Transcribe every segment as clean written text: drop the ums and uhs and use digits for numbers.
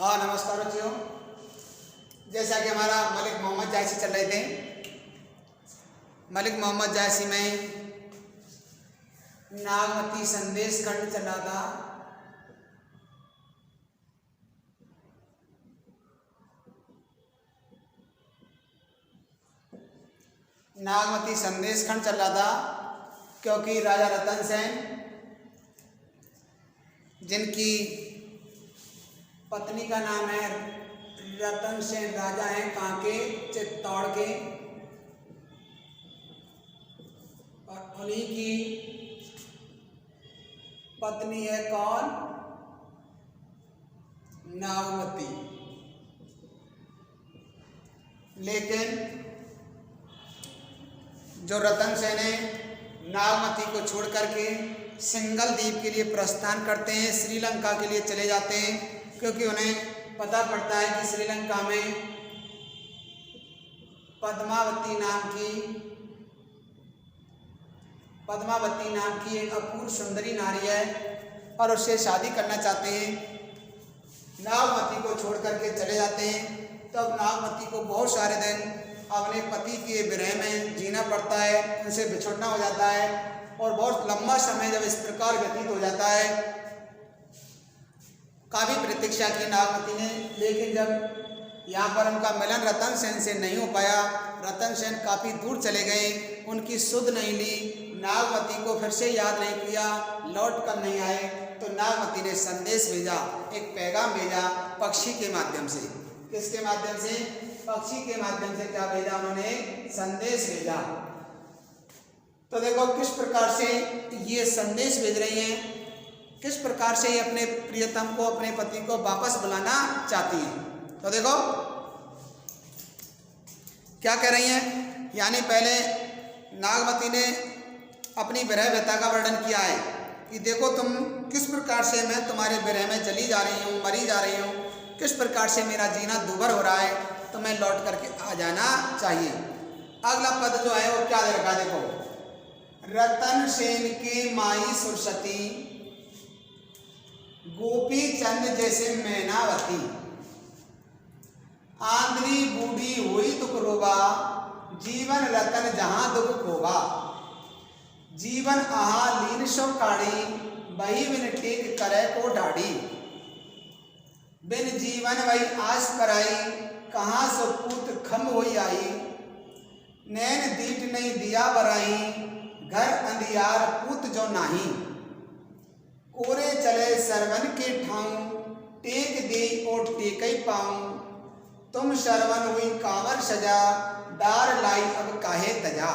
हाँ नमस्कार बच्चों। जैसा कि हमारा मलिक मोहम्मद जायसी चल रहे थे, मलिक मोहम्मद जायसी में नागमती संदेश खंड चल रहा था। नागमती संदेश खंड चल रहा था क्योंकि राजा रतन सेन, जिनकी पत्नी का नाम है रतन सेन, राजा हैं कहाँ के, चित्तौड़ के, और उन्हीं की पत्नी है कौन, नागमती। लेकिन जो रतन सेन है नागमती को छोड़ करके सिंगल द्वीप के लिए प्रस्थान करते हैं, श्रीलंका के लिए चले जाते हैं, क्योंकि उन्हें पता पड़ता है कि श्रीलंका में पद्मावती नाम की एक अपूर्व सुंदरी नारी है और उससे शादी करना चाहते हैं। नागमती को छोड़ करके चले जाते हैं। तब नागमती को बहुत सारे दिन अपने पति के विरह में जीना पड़ता है, उनसे बिछड़ना हो जाता है और बहुत लंबा समय जब इस प्रकार व्यतीत हो जाता है, काफ़ी प्रतीक्षा की नागमती ने। लेकिन जब यहाँ पर उनका मिलन रतन सेन से नहीं हो पाया, रतन सेन काफ़ी दूर चले गए, उनकी सुध नहीं ली, नागमती को फिर से याद नहीं किया, लौट कर नहीं आए, तो नागमती ने संदेश भेजा, एक पैगाम भेजा पक्षी के माध्यम से। किसके माध्यम से? पक्षी के माध्यम से। क्या भेजा उन्होंने? संदेश भेजा। तो देखो किस प्रकार से ये संदेश भेज रही हैं, किस प्रकार से ये अपने प्रियतम को, अपने पति को वापस बुलाना चाहती हैं। तो देखो क्या कह रही हैं, यानी पहले नागमती ने अपनी विरह व्यथा का वर्णन किया है कि देखो तुम किस प्रकार से मैं तुम्हारे विरह में जली जा रही हूँ, मरी जा रही हूँ, किस प्रकार से मेरा जीना दूभर हो रहा है, तो मैं लौट करके आ जाना चाहिए। अगला पद जो है वो क्या दे रखा, देखो, रतन सेन की माई सुरसती, गोपी चंद जैसे मैनावती, आंध्री बूढ़ी हुई दुख रोबा, जीवन रतन जहां दुख खोबा, जीवन आहा लीन सो काढ़ी, बही बिन टेक करे को ढाड़ी, बिन जीवन वही आस कराई, कहाँ सो पूत खम होई आई, नैन दीट नहीं दिया बराई, घर अंधियार पूत जो नाही, कोरे चले सरवन के ठाऊं, टेक दे और टेकई पाऊं, तुम सरवन हुई कांवर सजा, डार लाई अब काहे तजा,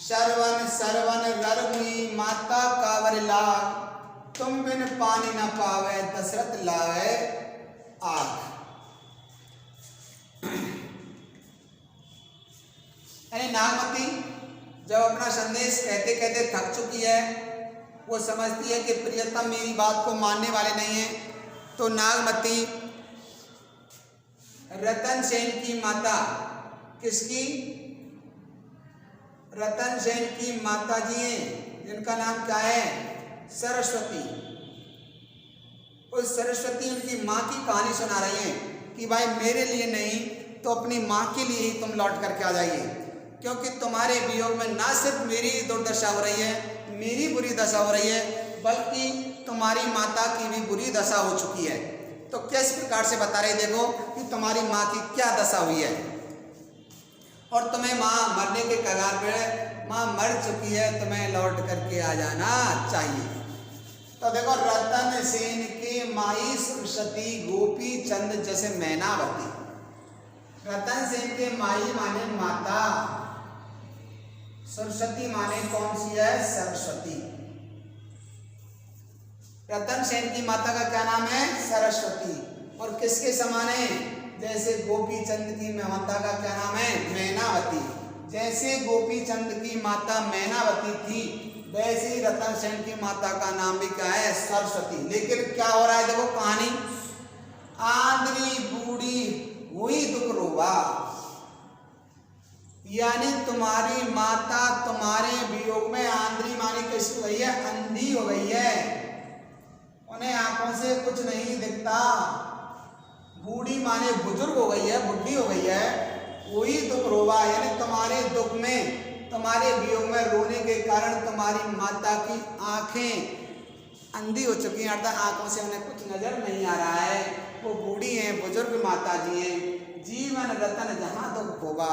सरवन सरवन रर हुई माता कांवर लाग, तुम बिन पानी न पावे दशरथ लाए आग। यानी नागमती जब अपना संदेश कहते कहते थक चुकी है, वो समझती है कि प्रियतम मेरी बात को मानने वाले नहीं है, तो नागमती रतन सेन की माता, किसकी? रतन सेन की माता जी हैं, जिनका नाम क्या है? सरस्वती। उस सरस्वती उनकी माँ की कहानी सुना रही हैं कि भाई मेरे लिए नहीं तो अपनी माँ के लिए ही तुम लौट करके आ जाइए, क्योंकि तुम्हारे वियोग में ना सिर्फ मेरी दुर्दशा हो रही है, मेरी बुरी दशा हो रही है, बल्कि तुम्हारी माता की भी बुरी दशा हो चुकी है। तो किस प्रकार से बता रहे, देखो कि तुम्हारी माँ की क्या दशा हुई है और तुम्हें माँ मरने के कगार पे, माँ मर चुकी है, तुम्हें लौट करके आ जाना चाहिए। तो देखो रतन सेन की माई सरस्वती, गोपी चंद जैसे मैनावती। रतन सेन के माई माने माता, सरस्वती माने कौन सी है? सरस्वती। रतन सेन की माता का क्या नाम है? सरस्वती। और किसके समान है? जैसे गोपी चंद की माता का क्या नाम है? मैनावती। जैसे गोपी चंद की माता मैनावती थी, वैसे ही रतन सेन की माता का नाम भी क्या है? सरस्वती। लेकिन क्या हो रहा है, देखो कहानी, आंधरी बूढ़ी हुई दुख रोबा, यानी तुम्हारी माता तुम्हारे वियोग में आंधरी मानी कैसी हो गई है? अंधी हो गई है। उन्हें आंखों से कुछ नहीं दिखता। बूढ़ी माने बुजुर्ग हो गई है, बुढ़ी हो गई है, वही दुख रोवा, यानी तुम्हारे दुख में, तुम्हारे वियोग में रोने के कारण तुम्हारी माता की आंखें अंधी हो चुकी हैं, अर्थात आंखों से उन्हें कुछ नजर नहीं आ रहा है। वो बूढ़ी हैं, बुजुर्ग माता जी हैं। जीवन रतन जहां दुख होगा,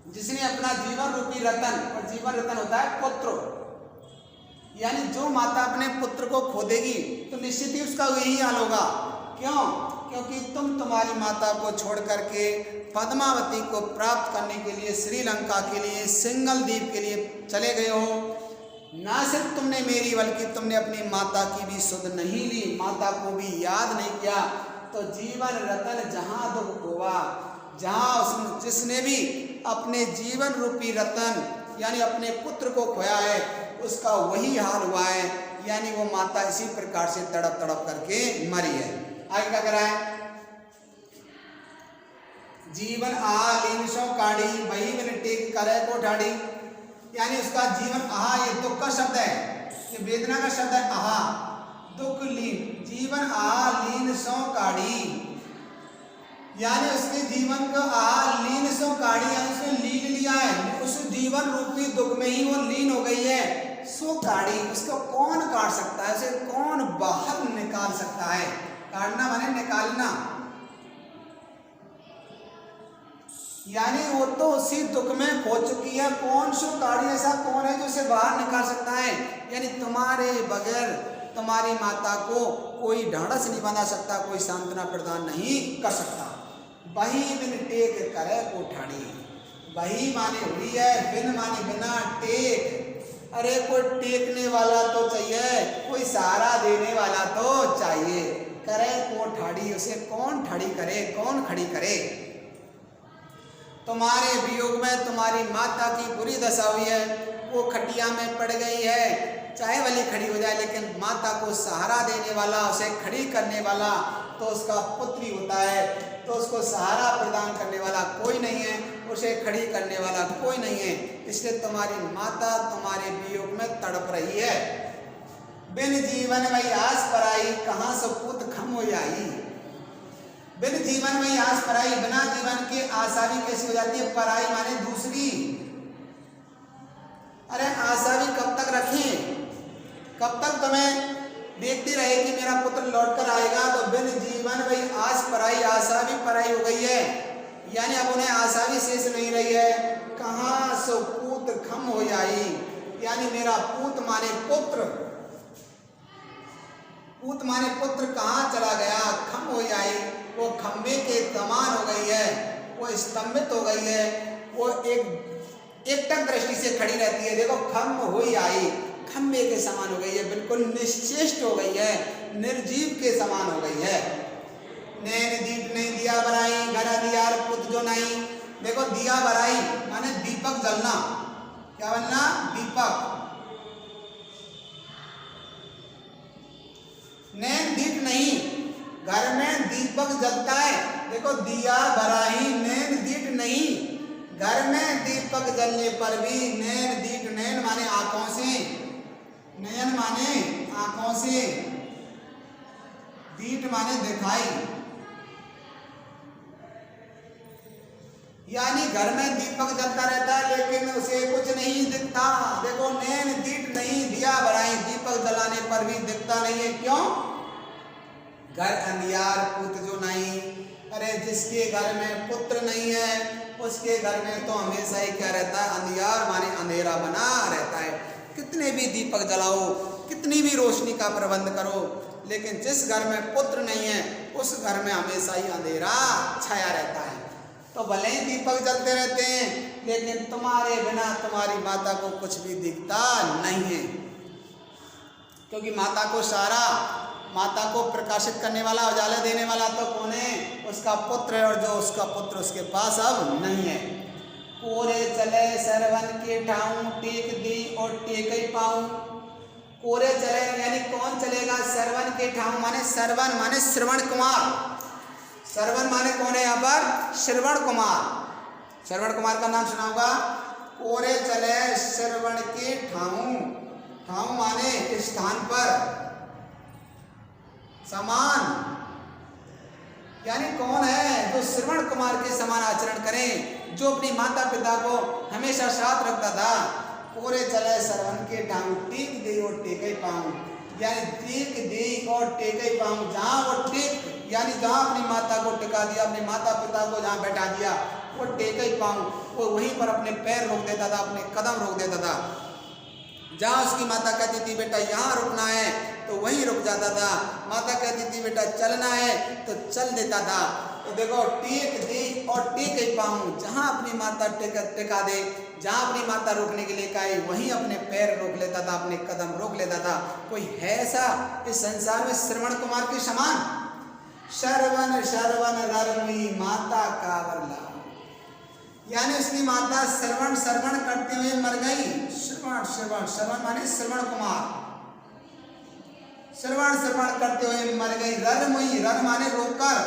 जिसने अपना जीवन रूपी रतन, और जीवन रतन होता है पुत्र, यानी जो माता अपने पुत्र को खो देगी तो निश्चित ही उसका यही हाल होगा। क्यों? क्योंकि तुम तुम्हारी माता को छोड़ करके पद्मावती को प्राप्त करने के लिए श्रीलंका के लिए, सिंगल द्वीप के लिए चले गए हो। ना सिर्फ तुमने मेरी, बल्कि तुमने अपनी माता की भी सुध नहीं ली, माता को भी याद नहीं किया। तो जीवन रतन जहाँ दुख होगा, जहाँ जिसने भी अपने जीवन रूपी रतन यानी अपने पुत्र को खोया है, उसका वही हाल हुआ है, यानी वो माता इसी प्रकार से तड़प तड़प करके मरी है। आगे क्या करा है? जीवन लीन सो काढ़ी, वही बिन टेक करे को ठाड़ी, यानी उसका जीवन ये दुख का शब्द है, ये वेदना का शब्द है। दुख लीन, जीवन लीन सो काढ़ी, यानी उसके जीवन को लीन सो काढ़ी, यानी उसने लीन लिया है, उस जीवन रूपी दुख में ही वो लीन हो गई है। सो काढ़ी, उसको कौन काट सकता है, उसे कौन बाहर निकाल सकता है? काटना माने निकालना, यानी वो तो उसी दुख में खो चुकी है। कौन सो काढ़ी, ऐसा कौन है जो उसे बाहर निकाल सकता है? यानी तुम्हारे बगैर तुम्हारी माता को कोई ढाढ़स नहीं बना सकता, कोई सांत्वना प्रदान नहीं कर सकता। बही बिन टेक करे को ठाड़ी, बही माने हुई है, बिन माने बिना, टेक अरे कोई टेकने वाला तो चाहिए, कोई सहारा देने वाला तो चाहिए। करे को ठाड़ी, उसे कौन ठाड़ी करे, कौन खड़ी करे? तुम्हारे वियोग में तुम्हारी माता की बुरी दशा हुई है, वो खटिया में पड़ गई है, चाहे भली खड़ी हो जाए, लेकिन माता को सहारा देने वाला, उसे खड़ी करने वाला तो उसका पुत्र ही होता है। तो उसको सहारा प्रदान करने वाला कोई नहीं है, उसे खड़ी करने वाला कोई नहीं है, इसलिए तुम्हारी माता तुम्हारे वियोग में तड़प रही है। बिन जीवन में आस पराई, कहाँ से पूत खम हो आई। बिन जीवन में आस पराई, बिना जीवन के आशा भी कैसी हो जाती है? पराई माने दूसरी। अरे आशा भी कब तक रखें? कब तक तुम्हें देखती रहे कि मेरा पुत्र लौटकर आएगा? तो बिन जीवन में आस पराई, आशा भी पराई हो गई है, यानी अब उन्हें आशा भी शेष नहीं रही है। कहाँ सो पूत खम हो आई, यानी मेरा पूत माने पुत्र, पूत माने पुत्र कहाँ चला गया? खम हो आई, वो खम्बे के समान हो गई है, वो स्तंभित हो गई है, वो एकटक दृष्टि से खड़ी रहती है। देखो खम हो आई, खम्बे के समान हो गई है, बिल्कुल निश्चेष्ट हो गई है, निर्जीव के समान हो गई है। नैन दीप नहीं दिया बराई, घर दियार पुत जो नहीं। देखो दिया बराई माने दीपक जलना, क्या बनना? दीपक। नैन दीप नहीं, घर में दीपक जलता है। देखो दिया बराई, नैन दीप नहीं, घर में दीपक जलने पर भी नैन दीप, नैन माने आंखों से, नयन माने आंखों से, दीप माने दिखाई, यानी घर में दीपक जलता रहता है लेकिन उसे कुछ नहीं दिखता। देखो नैन दीप नहीं, दिया बराई, दीपक जलाने पर भी दिखता नहीं है। क्यों? घर अंधियार पुत जो नहीं। अरे जिसके घर में पुत्र नहीं है उसके घर में तो हमेशा ही क्या रहता है? अंधियार माने अंधेरा बना रहता है। कितने भी दीपक जलाओ, कितनी भी रोशनी का प्रबंध करो, लेकिन जिस घर में पुत्र नहीं है उस घर में हमेशा ही अंधेरा छाया रहता है। तो भले ही दीपक जलते रहते हैं लेकिन तुम्हारे बिना तुम्हारी माता को कुछ भी दिखता नहीं है, क्योंकि माता को सारा, माता को प्रकाशित करने वाला, उजाला देने वाला तो कौन है? उसका पुत्र है, और जो उसका पुत्र उसके पास अब नहीं है। कोरे चले सरवन के ठाऊं, टेक दी और टेक ही पाऊं। कोरे चले यानी कौन चलेगा? सरवन के ठाऊं माने, सरवन माने श्रवण कुमार। श्रवण माने कौन है यहाँ पर? श्रवण कुमार। श्रवण कुमार का नाम सुना होगा। कोरे चले श्रवण के ठाऊं, ठाऊं माने स्थान पर, समान, यानी कौन है जो श्रवण कुमार के समान आचरण करे, जो अपनी माता पिता को हमेशा साथ रखता था। पूरे चले सरवन के ढांग टीक दे और टेके पाऊं, यानी टीक दे और टेके पाऊं, जहाँ वो टेक यानी जहाँ अपनी माता को टिका दिया, अपने माता पिता को जहाँ बैठा दिया वो टेके पाऊं, वो वहीं पर अपने पैर रोक देता था, अपने कदम रोक देता था। जहाँ उसकी माता कहती थी बेटा यहाँ रुकना है तो वहीं रुक जाता था, माता कहती थी बेटा चलना है तो चल देता था। तो देखो टेक दे और टेक ही पाऊँ, जहाँ अपनी माता टिका दे, जहाँ अपनी माता रोकने के लिए कहे वहीं अपने पैर रोक लेता था, अपने कदम रोक लेता था। कोई है ऐसा इस संसार में श्रवण कुमार के समान? शरवण शरवण ररमुई माता कावरला, यानी उसकी माता श्रवण श्रवण करते हुए मर गई। श्रवण श्रवण श्रवण माने श्रवण कुमार, श्रवण श्रवण करते हुए मर गई। रर मुई, रर माने रोककर,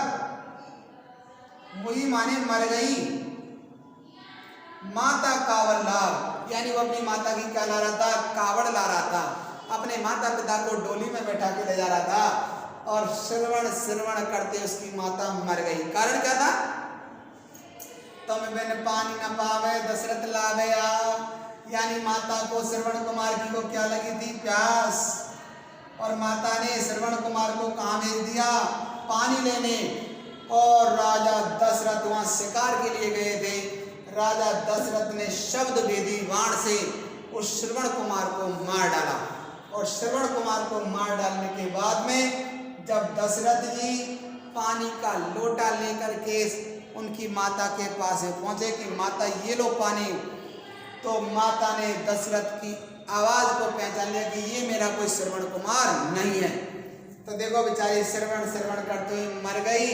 मुई माने मर गई। माता कावड़ लाभ, यानी वो अपनी माता की क्या ला रहा था? कावड़ ला रहा था, अपने माता पिता को डोली में बैठा के ले जा रहा था। और श्रवण श्रवण करते उसकी माता मर गई। कारण क्या था? तुम बिन पानी न पावे दशरथ लावया, यानी माता को श्रवण कुमार जी को क्या लगी थी? प्यास। और माता ने श्रवण कुमार को कहाँ भेज दिया? पानी लेने। और राजा दशरथ वहाँ शिकार के लिए गए थे। राजा दशरथ ने शब्द भेदी बाण से उस श्रवण कुमार को मार डाला। और श्रवण कुमार को मार डालने के बाद में जब दशरथ जी पानी का लोटा लेकर के उनकी माता के पास पहुंचे कि माता ये लो पानी, तो माता ने दशरथ की आवाज को पहचान लिया कि ये मेरा कोई श्रवण कुमार नहीं है। तो देखो बेचारी श्रवण श्रवण करते हुए मर गई।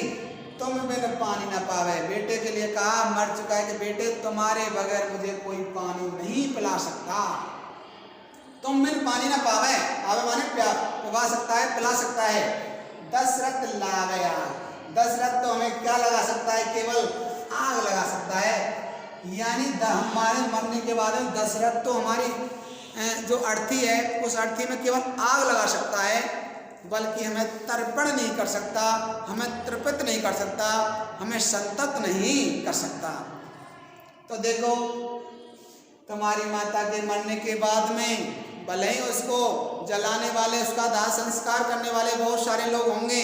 तुम बिन पानी न पावे, बेटे के लिए कहा, मर चुका है कि बेटे तुम्हारे बगैर मुझे कोई पानी नहीं पिला सकता। तुम बिन पानी न पावे, पावे माने पिला सकता है, पिला सकता है। दशरथ ला गया, दशरथ तो हमें क्या लगा सकता है? केवल आग लगा सकता है। यानी हमारे मरने के बाद दशरथ तो हमारी जो अर्थी है उस अर्थी में केवल आग लगा सकता है, बल्कि हमें तर्पण नहीं कर सकता, हमें तृप्त नहीं कर सकता, हमें संतप्त नहीं कर सकता। तो देखो तुम्हारी माता के मरने के बाद में भले ही उसको जलाने वाले, उसका दाह संस्कार करने वाले बहुत सारे लोग होंगे,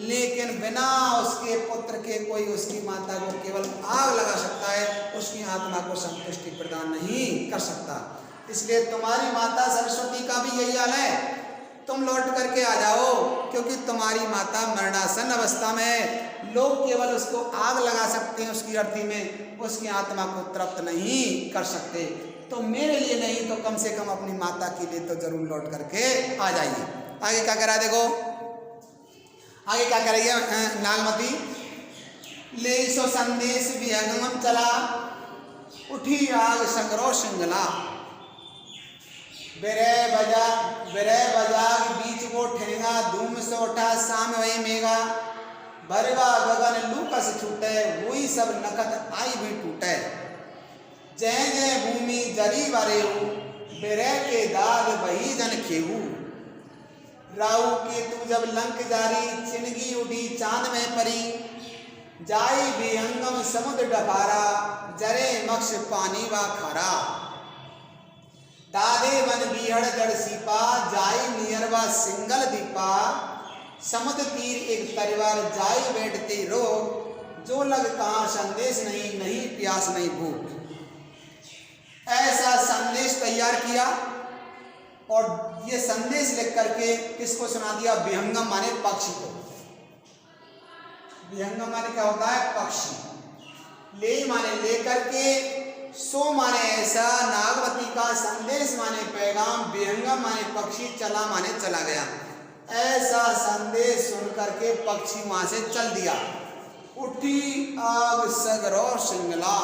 लेकिन बिना उसके पुत्र के कोई उसकी माता को केवल आग लगा सकता है, उसकी आत्मा को संतुष्टि प्रदान नहीं कर सकता। इसलिए तुम्हारी माता सरस्वती का भी यही हाल है, तुम लौट करके आ जाओ, क्योंकि तुम्हारी माता मरणासन अवस्था में है। लोग केवल उसको आग लगा सकते हैं उसकी अर्थी में, उसकी आत्मा को तृप्त नहीं कर सकते। तो मेरे लिए नहीं तो कम से कम अपनी माता के लिए तो जरूर लौट करके आ जाइए। आगे क्या करा देखो, आगे क्या करेगी नागमती? ले सो संदेश विहंगम चला, उठी आग संग्रह सिंगला। बिरह बजा बीच वो ठेंगा, धूम से उठा शाम वही मेगा। भरवा गगन लूकस छूटे, वही सब नकत आई भी टूटे। जय जय भूमि जरी वरेऊ, बिरह के दाग बही जन खेऊ। राहु केतु जब लंक जारी, चिनगी उठी चांद में परी। जाई विहंगम समुद्र डबारा, जरे मक्ष पानी वा खारा। दादे वन बिहड़ जड़ सीपा, जाई नियरवा सिंगल दीपा। समुद्र तीर एक तलवार, जाई बैठते रोग। जो लग कहाँ संदेश नहीं, नहीं प्यास नहीं भूख। ऐसा संदेश तैयार किया और ये संदेश लिख करके किसको सुना दिया? विहंगम माने पक्षी को। विहंगम माने क्या होता है? पक्षी। ले माने लेकर के, सो माने ऐसा, नागवती का संदेश माने पैगाम, विहंगम माने पक्षी, चला माने चला गया। ऐसा संदेश सुन करके पक्षी वहां से चल दिया। उठी आग सगरो सिंगला।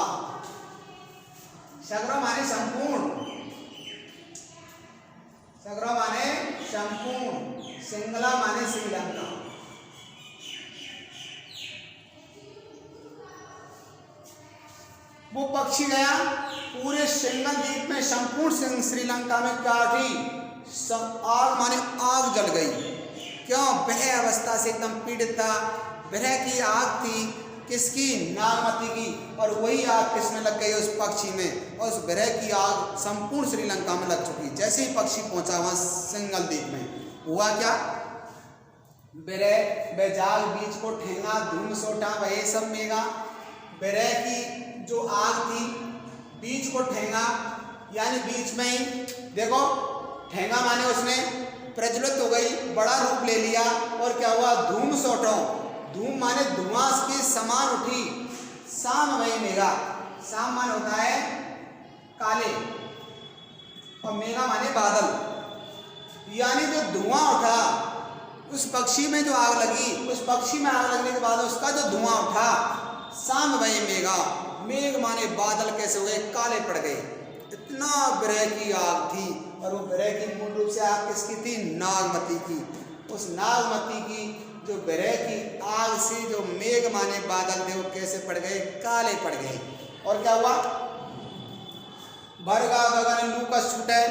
सगरो माने संपूर्ण, सगरो माने संपूर्ण, सिंगला माने श्रीलंका। वो पक्षी गया पूरे सिंगल द्वीप में, संपूर्ण श्रीलंका में क्या थी? सब आग माने आग जल गई। क्यों? वह अवस्था से एकदम पीड़ित था। वह की आग थी किसकी? नागमती की। और वही आग किसमें लग गई? उस पक्षी में। और उस विरह की आग संपूर्ण श्रीलंका में लग चुकी। जैसे ही पक्षी पहुंचा वहां सिंगल द्वीप में, हुआ क्या? विरह बेजाल बीच को ठेंगा, धूम सोटा वही सब मेगा। विरह की जो आग थी बीच को ठेंगा, यानी बीच में ही देखो, ठेंगा माने उसने प्रज्वलित हो गई, बड़ा रूप ले लिया। और क्या हुआ? धूम सोटो, धूम माने धुआं के समान उठी। साम वही मेघा, साम मान होता है काले, और मेघा माने बादल। यानी जो धुआं उठा उस पक्षी में, जो आग लगी उस पक्षी में, आग लगने के बाद उसका जो धुआं उठा, साम वही मेघा। मेघ माने बादल कैसे हुए? काले पड़ गए। इतना विरह की आग थी। और वो विरह की मूल रूप से आग किसकी थी? नागमती की। उस नागमती की जो विरह की आग से जो मेघ माने बादल थे वो कैसे पड़ गए? काले पड़ गए। और क्या हुआ? भरगा गगन लूकस छूटे।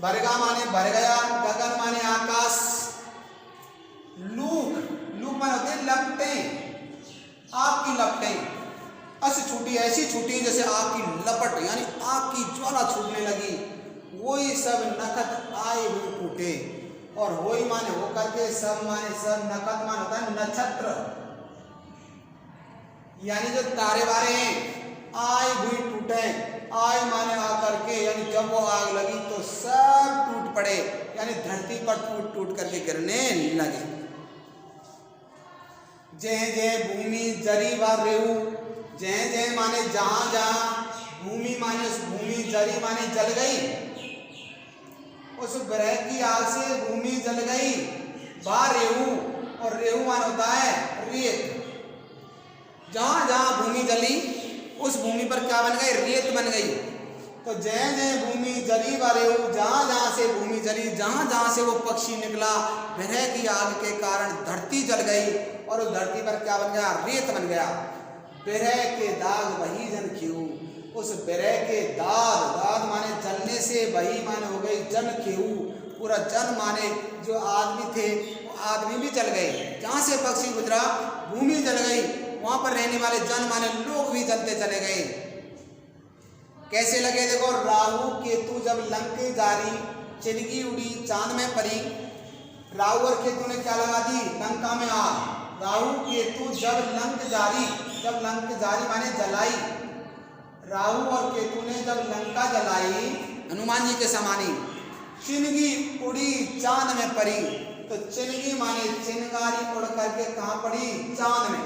भरगा माने भर गया, गगन माने आकाश, लूक, लूक माने होते हैं लपटें, आग की लपटें। ऐसी छूटी, ऐसी छूटी जैसे आग की लपट, यानी आग की ज्वाला छूटने लगी। वही सब नखत आए हुए टूटे। और वही माने होकर के सब माने सब, नखत मान होता है नक्षत्र, यानी जो तारे बारे हैं, आए हुए टूटे। आए माने आकर के, यानी जब वो आग लगी तो सब टूट पड़े, यानी धरती पर टूट टूट करके गिरने लगे। जय जय भूमि जरी व रेहू, जय जय माने जहां जहां, भूमि माने उस भूमि, जरी माने जल गई। उस विरह की आग से भूमि जल गई। बा रेहू, और रेहू मान होता है रेत। जहां जहां भूमि जली उस भूमि पर क्या बन गई? रेत बन गई। तो जय जय भूमि जली व रेहू, जहां जहां से भूमि जली, जहां जहां से वो पक्षी निकला, विरह की आग के कारण धरती जल गई। और उस धरती पर क्या बन गया? रेत बन गया। विरह के दाग वही जन खेऊ, उस विरह के दाग, दाग माने जलने से, वही माने हो गई जन खेऊ। पूरा जन माने जो आदमी थे वो आदमी भी जल गए। जहाँ से पक्षी गुजरा भूमि जल गई, वहाँ पर रहने वाले जन माने लोग भी जलते चले गए। कैसे लगे? देखो, राहु केतु जब लंके जारी, चिनगी उड़ी चांद में परी। राहु और केतु ने क्या लगा दी? लंका में आग। राहु केतु जब लंक जारी, जब लंक जारी माने जलाई, राहु और केतु ने जब लंका जलाई, हनुमान जी के समानी, चिनगी उड़ी चांद में पड़ी। तो चिनगी माने चिनगारी उड़ करके कहाँ पड़ी? चांद में।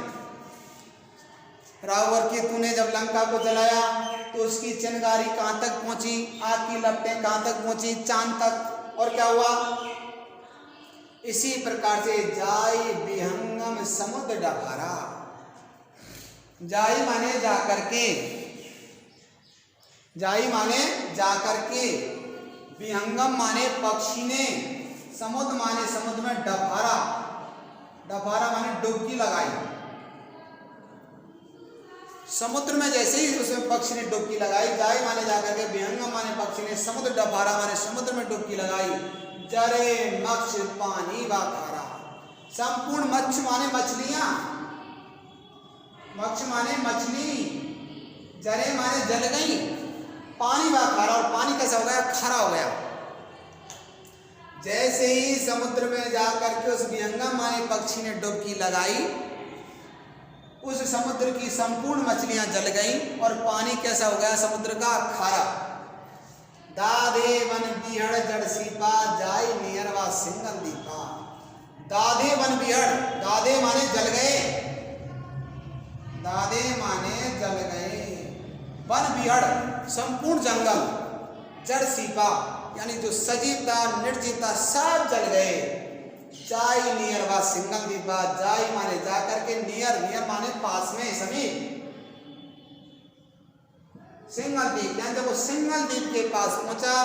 राहु और केतु ने जब लंका को जलाया तो उसकी चिनगारी कहाँ तक पहुंची? आग की लपटें कहाँ तक पहुंची? चांद तक। और क्या हुआ? इसी प्रकार से जाई विहंगम समुद्र डकारा। जाई माने जाकर के, जाई माने जाकर के, विहंगम माने पक्षी ने, समुद्र माने समुद्र में डफारा, डफारा माने डुबकी लगाई। समुद्र में जैसे ही उसमें पक्षी ने डुबकी लगाई, जाई माने जाकर के, विहंगम माने पक्षी ने, समुद्र डफारा माने समुद्र में डुबकी लगाई। जरे मक्ष पानी व खारा, संपूर्ण मच्छ माने मछलियां, मक्ष माने मछली, जरे माने जल गई, पानी व खारा, और पानी कैसा हो गया? खारा हो गया। जैसे ही समुद्र में जाकर के उस विहंगम माने पक्षी ने डुबकी लगाई, उस समुद्र की संपूर्ण मछलियां जल गईं और पानी कैसा हो गया? समुद्र का खारा। दादे वन बिहड़ जड़ सीपा, जाई नियरवा सिंगल दीपा। दादे वन बिहड़, दादे माने जल गए, दादे माने जल गए। वन बिहड़ संपूर्ण जंगल, जड़ सीपा यानी जो सजीव था निर्जीव था सब जल गए। जाई नियरवा सिंगल दीपा, जाई माने जाकर के, नियर, नियर माने पास में, समीप। सिंगल द्वीप, यानी जब वो सिंगल द्वीप के पास पहुंचा,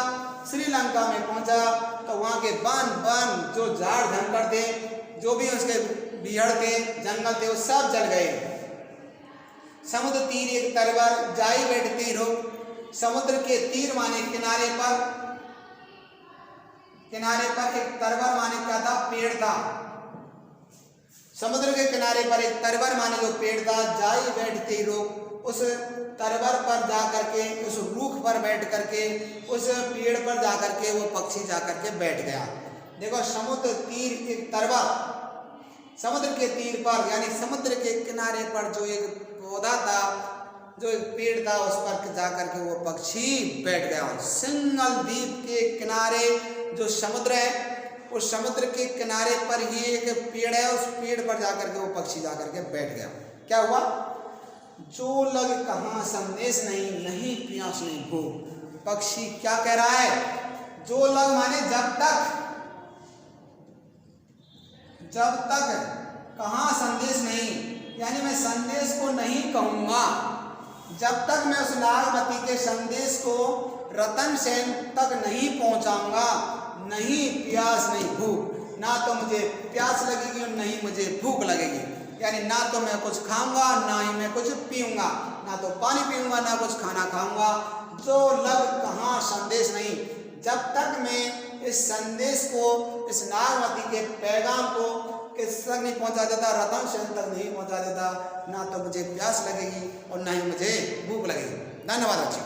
श्रीलंका में पहुंचा, तो वहां के वन वन जो झाड़ झंकर थे, जो भी उसके बिहड़ थे, जंगल थे, वो सब जल गए। समुद्र तीर एक तरवर, जाई बैठती रुक। समुद्र के तीर माने किनारे पर, किनारे पर एक तरवर माने क्या था? पेड़ था, समुद्र के किनारे पर एक तरवर माने जो पेड़ था, जाई बैठते ही लोग उस तरवर पर जा करके, उस रूख पर बैठ करके, उस पेड़ पर जा करके वो पक्षी जा करके बैठ गया। देखो समुद्र तीर, एक तरवर समुद्र के तीर पर यानी समुद्र के किनारे पर जो एक पौधा था, जो एक पेड़ था, उस पर जा करके वो पक्षी बैठ गया। सिंगल द्वीप के किनारे जो समुद्र है, उस समुद्र के किनारे पर ही एक पेड़ है, उस पेड़ पर जाकर के वो पक्षी जाकर के बैठ गया। क्या हुआ? जो लग कहाँ संदेश नहीं, नहीं प्यास नहीं भूख। पक्षी क्या कह रहा है? जो लग माने जब तक कहाँ संदेश नहीं, यानी मैं संदेश को नहीं कहूँगा जब तक मैं उस नागमती के संदेश को रतन सेन तक नहीं पहुँचाऊँगा, नहीं प्यास नहीं भूख। ना तो मुझे प्यास लगेगी और नहीं मुझे भूख लगेगी, यानी ना तो मैं कुछ खाऊंगा ना ही मैं कुछ पीऊँगा, ना तो पानी पीऊँगा ना कुछ खाना खाऊँगा। जो लग कहाँ संदेश नहीं, जब तक मैं इस संदेश को, इस नागमती के पैगाम को किस तक नहीं पहुंचा देता, रतन सेन तक नहीं पहुंचा देता, ना तो मुझे प्यास लगेगी और ना ही मुझे भूख लगेगी। धन्यवाद बच्चों।